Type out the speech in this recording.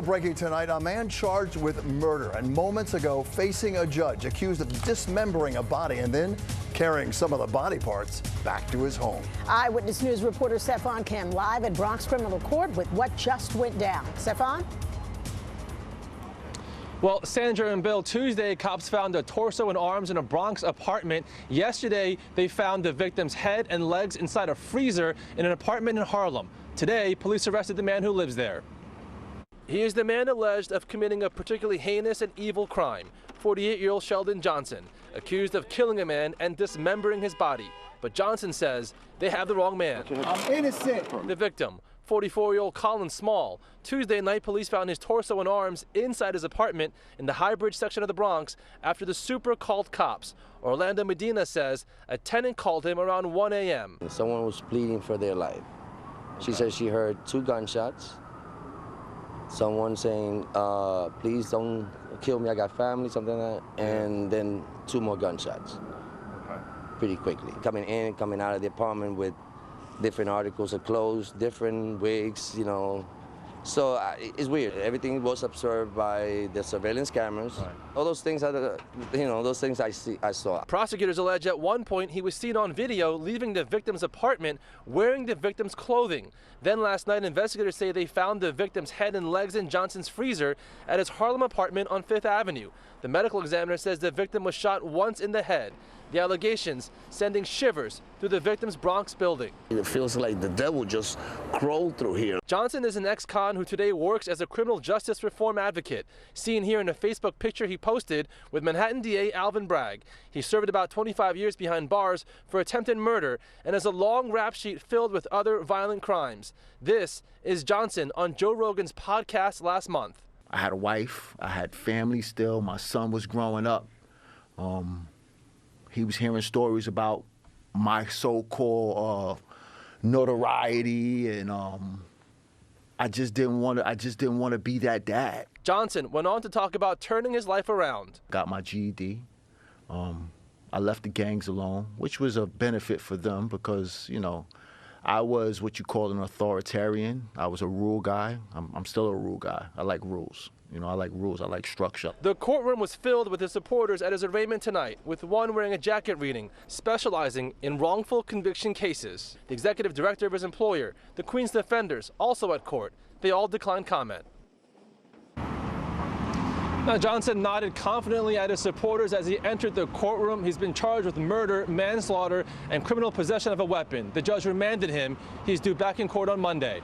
Breaking tonight, a man charged with murder and moments ago facing a judge accused of dismembering a body and then carrying some of the body parts back to his home. Eyewitness News reporter CeFaan Kim live at Bronx Criminal Court with what just went down. CeFaan? Well, Sandra and Bill, Tuesday, cops found a torso and arms in a Bronx apartment. Yesterday, they found the victim's head and legs inside a freezer in an apartment in Harlem. Today, police arrested the man who lives there. He is the man alleged of committing a particularly heinous and evil crime, 48-year-old Sheldon Johnson, accused of killing a man and dismembering his body. But Johnson says they have the wrong man. I'm innocent. The victim, 44-year-old Colin Small. Tuesday night, police found his torso and arms inside his apartment in the High Bridge section of the Bronx after the super called cops. Orlando Medina says a tenant called him around 1 a.m. Someone was pleading for their life. She said she heard 2 gunshots. Someone saying, please don't kill me, I got family, something like that. And then 2 more gunshots. Pretty quickly. Coming in, coming out of the apartment with different articles of clothes, different wigs, you know. So it's weird. Everything was observed by the surveillance cameras. Right. All those things are, those things I saw. Prosecutors allege at one point he was seen on video leaving the victim's apartment wearing the victim's clothing. Then last night, investigators say they found the victim's head and legs in Johnson's freezer at his Harlem apartment on 5th Avenue. The medical examiner says the victim was shot once in the head. The allegations sending shivers through the victim's Bronx building. It feels like the devil just crawled through here. Johnson is an ex-con who today works as a criminal justice reform advocate, seen here in a Facebook picture he posted with Manhattan DA Alvin Bragg. He served about 25 years behind bars for attempted murder and has a long rap sheet filled with other violent crimes. This is Johnson on Joe Rogan's podcast last month. I had a wife, I had family still, my son was growing up. He was hearing stories about my so-called notoriety, and I just didn't want to be that dad. Johnson went on to talk about turning his life around. Got my GED. I left the gangs alone, which was a benefit for them because, I was what you call an authoritarian. I was a rule guy. I'm still a rule guy. I like rules. I like rules. I like structure. The courtroom was filled with his supporters at his arraignment tonight, with one wearing a jacket reading, specializing in wrongful conviction cases. The executive director of his employer, the Queen's Defenders, also at court. They all declined comment. Now, Johnson nodded confidently at his supporters as he entered the courtroom. He's been charged with murder, manslaughter, and criminal possession of a weapon. The judge remanded him. He's due back in court on Monday.